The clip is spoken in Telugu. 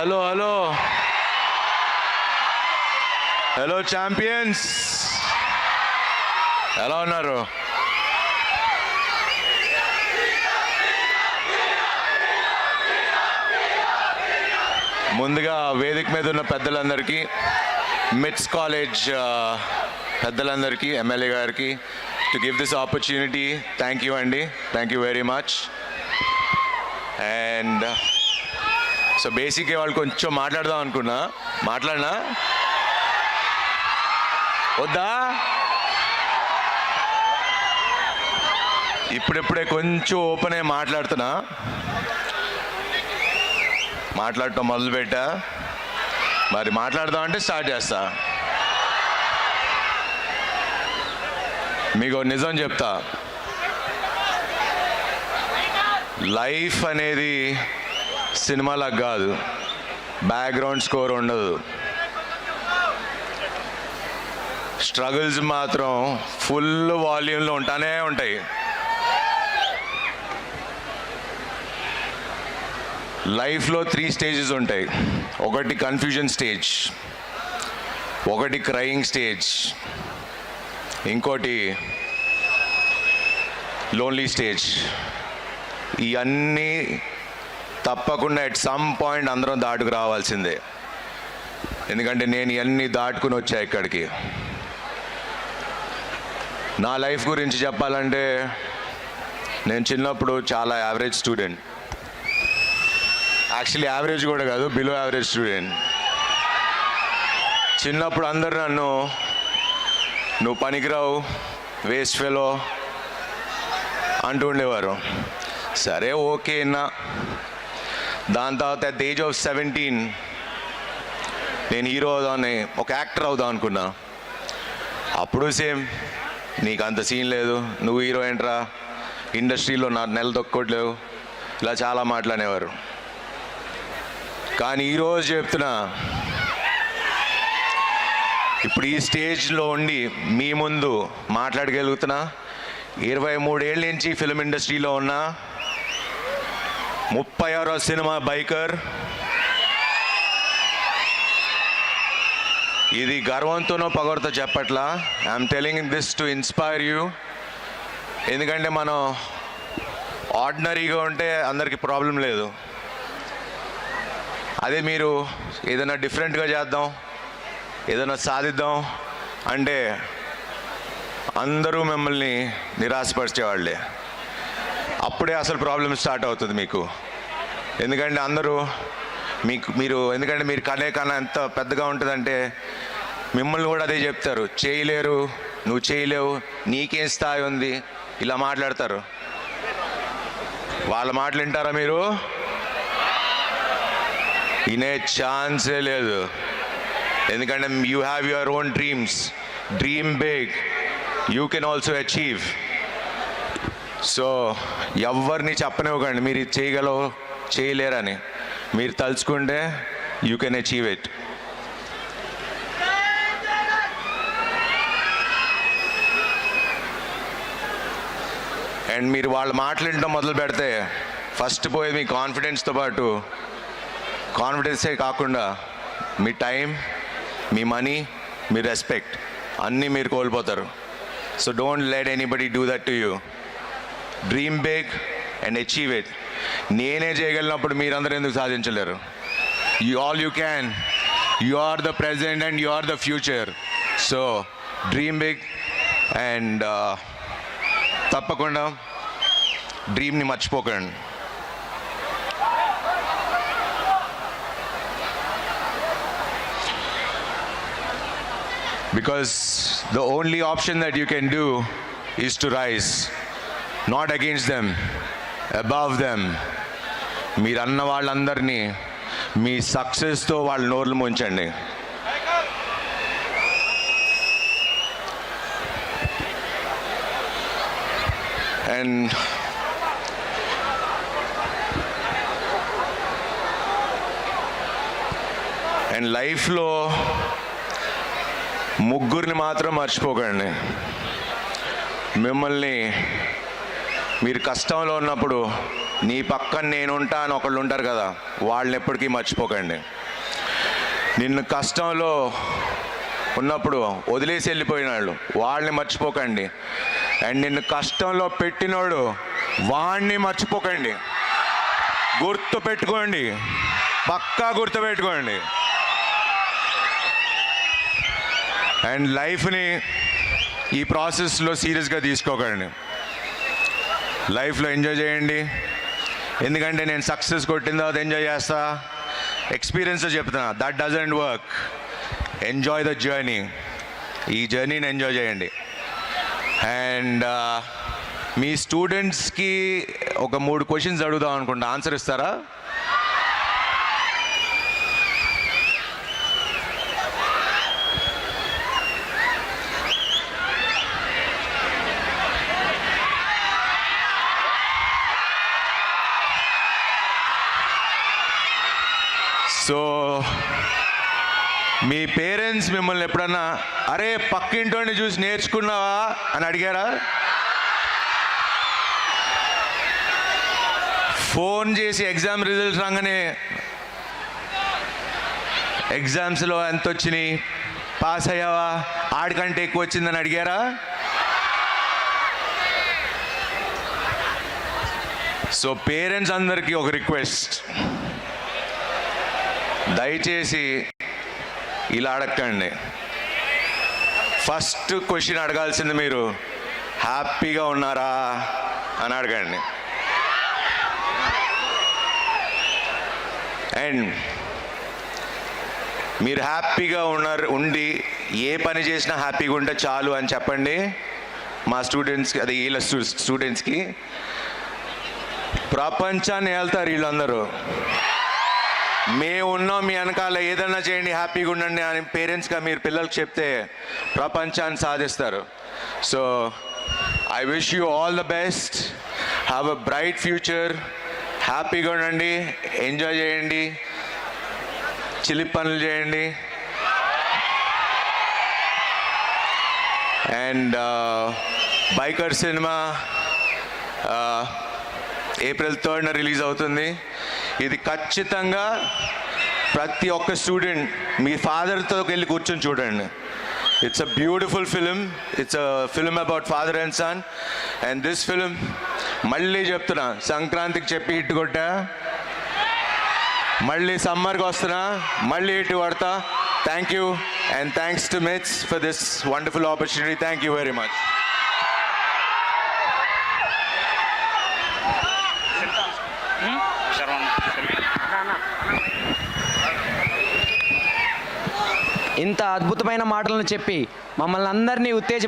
హలో హలో హలో ఛాంపియన్స్, ఎలా ఉన్నారు? ముందుగా వేదిక మీద ఉన్న పెద్దలందరికీ, మిట్స్ కాలేజ్ పెద్దలందరికీ, ఎమ్మెల్యే గారికి, to give this opportunity thank you అండి, thank you very much. And so బేసిక్గా వాళ్ళు కొంచెం మాట్లాడదాం అనుకున్నా, మాట్లాడినా వద్దా? ఇప్పుడిప్పుడే కొంచెం ఓపెన్ అయ్యి మాట్లాడుతున్నా, మాట్లాడటం మొదలుపెట్టా. మరి మాట్లాడదాం అంటే స్టార్ట్ చేస్తా. మీకు నిజం చెప్తా, లైఫ్ అనేది సినిమాలకు కాదు, బ్యాక్గ్రౌండ్ స్కోర్ ఉండదు. స్ట్రగుల్స్ మాత్రం ఫుల్ వాల్యూమ్లో ఉంటానే ఉంటాయి. లైఫ్లో 3 స్టేజెస్ ఉంటాయి. ఒకటి కన్ఫ్యూజన్ స్టేజ్, ఒకటి క్రయింగ్ స్టేజ్, ఇంకోటి లోన్లీ స్టేజ్. ఇవన్నీ తప్పకుండా ఎట్ సమ్ పాయింట్ అందరం దాటుకు రావాల్సిందే. ఎందుకంటే నేను ఇవన్నీ దాటుకుని వచ్చా ఇక్కడికి. నా లైఫ్ గురించి చెప్పాలంటే, నేను చిన్నప్పుడు చాలా యావరేజ్ స్టూడెంట్. యాక్చువల్లీ యావరేజ్ కూడా కాదు, బిలో యావరేజ్ స్టూడెంట్. చిన్నప్పుడు అందరు నన్ను నువ్వు పనికిరావు, వేస్ట్ ఫెలో అంటూ ఉండేవారు. సరే ఓకే అన్నా. దాని తర్వాత అట్ ద ఏజ్ ఆఫ్ 17 నేను హీరో అవుదామని, ఒక యాక్టర్ అవుదాం అనుకున్నా. అప్పుడు సేమ్, నీకు అంత సీన్ లేదు, నువ్వు హీరో ఏంట్రా, ఇండస్ట్రీలో నా నెల తొక్కోట్లేవు, ఇలా చాలా మాట్లాడేవారు. కానీ ఈరోజు చెప్తున్నా, ఇప్పుడు ఈ స్టేజ్లో ఉండి మీ ముందు మాట్లాడగలుగుతున్నా. 23 ఏళ్ళ నుంచి ఫిల్మ్ ఇండస్ట్రీలో ఉన్నా, 36వ సినిమా బైకర్. ఇది గర్వంతోనో పొగరుతో చెప్పట్లా, I'm telling this to inspire you. ఎందుకంటే మనం ఆర్డినరీగా ఉంటే అందరికీ ప్రాబ్లం లేదు. అదే మీరు ఏదైనా డిఫరెంట్గా చేద్దాం, ఏదైనా సాధిద్దాం అంటే అందరూ మిమ్మల్ని నిరాశపరిచేవాళ్ళే. అప్పుడే అసలు ప్రాబ్లం స్టార్ట్ అవుతుంది మీకు. ఎందుకంటే అందరూ ఎందుకంటే మీరు కనే కన్నా ఎంత పెద్దగా ఉంటుందంటే మిమ్మల్ని కూడా అదే చెప్తారు, చేయలేరు, నువ్వు చేయలేవు, నీకేం స్థాయి ఉంది, ఇలా మాట్లాడతారు. వాళ్ళ మాటలు వింటారా మీరు? వినే ఛాన్సే లేదు. ఎందుకంటే you have your own dreams. Dream big, you can also achieve. So ఎవరిని చెప్పనివ్వకండి మీరు ఇది చేయగలవు, చేయలేరని. మీరు తలుచుకుంటే you can achieve it. And మీరు వాళ్ళ మాటలు వినడం మొదలు పెడితే ఫస్ట్ పోయేది మీ కాన్ఫిడెన్స్తో పాటు, కాన్ఫిడెన్సే కాకుండా మీ టైం, మీ మనీ, మీ రెస్పెక్ట్ అన్నీ మీరు కోల్పోతారు. So don't let anybody do that to you. Dream big and achieve it. నేనే చేయగలిగినప్పుడు మీరందరూ ఎందుకు సాధించలేరు? You can. You are the present and you are the future. So dream big and తప్పకుండా డ్రీమ్ని మర్చిపోకండి. Because the only option that you can do is to rise, not against them, above them. మీరు అన్న వాళ్ళందరినీ మీ సక్సెస్తో వాళ్ళ నోర్లు ముంచండి. అండ్ లైఫ్లో ముగ్గురిని మాత్రం మర్చిపోకండి. మిమ్మల్ని మీరు కష్టంలో ఉన్నప్పుడు నీ పక్కన నేనుంటా అని ఒకళ్ళు ఉంటారు కదా, వాళ్ళని ఎప్పటికీ మర్చిపోకండి. నిన్ను కష్టంలో ఉన్నప్పుడు వదిలేసి వెళ్ళిపోయిన వాళ్ళని మర్చిపోకండి. అండ్ నిన్ను కష్టంలో పెట్టినోడు వాణ్ణి మర్చిపోకండి. గుర్తు పెట్టుకోండి, పక్కా గుర్తు పెట్టుకోండి. అండ్ లైఫ్ని ఈ ప్రాసెస్లో సీరియస్గా తీసుకోకండి. లైఫ్లో ఎంజాయ్ చేయండి. ఎందుకంటే నేను సక్సెస్ కొట్టిన తర్వాత ఎంజాయ్ చేస్తా, ఎక్స్పీరియన్స్ చెప్తున్నా, that doesn't work. Enjoy the journey. ఈ జర్నీని ఎంజాయ్ చేయండి. అండ్ మీ స్టూడెంట్స్కి ఒక 3 క్వశ్చన్స్ అడుగుదాం అనుకుంటా, ఆన్సర్ ఇస్తారా? సో మీ పేరెంట్స్ మిమ్మల్ని ఎప్పుడన్నా అరే పక్కింటోని చూసి నేర్చుకున్నావా అని అడిగారా? ఫోన్ చేసి ఎగ్జామ్ రిజల్ట్స్ రాగానే ఎగ్జామ్స్లో ఎంత వచ్చినాయి, పాస్ అయ్యావా, ఆడికంటే ఎక్కువ వచ్చిందని అడిగారా? సో పేరెంట్స్ అందరికీ ఒక రిక్వెస్ట్, దయచేసి ఇలా అడగండి. ఫస్ట్ క్వశ్చన్ అడగాల్సింది మీరు హ్యాపీగా ఉన్నారా అని అడగండి. అండ్ మీరు హ్యాపీగా ఉండి ఏ పని చేసినా హ్యాపీగా ఉంటే చాలు అని చెప్పండి మా స్టూడెంట్స్కి, అది వీళ్ళ స్టూడెంట్స్కి. ప్రపంచాన్ని వెళ్తారు వీళ్ళందరూ. మేము ఉన్నాం మీ వెనకాల, ఏదన్నా చేయండి, హ్యాపీగా ఉండండి అని పేరెంట్స్గా మీరు పిల్లలకు చెప్తే ప్రపంచాన్ని సాధిస్తారు. So I wish you all the best, have a bright future, హ్యాపీగా ఉండండి, ఎంజాయ్ చేయండి, చిలిపి పనులు చేయండి. And biker cinema April 3rd release అవుతుంది. ఇది ఖచ్చితంగా ప్రతి ఒక్క స్టూడెంట్ మీ ఫాదర్తో వెళ్ళి కూర్చొని చూడండి. It's a beautiful film. It's a film about father and son. And this film మళ్ళీ చెప్తున్నా, సంక్రాంతికి చెప్పి హిట్ కొట్టా, మళ్ళీ సమ్మర్కి వస్తున్నా, మళ్ళీ హిట్ కొడతా. Thank you and thanks to MITS for this wonderful opportunity. Thank you very much. ఇంత అద్భుతమైన మాటలను చెప్పి మమ్మల్ని అందరినీ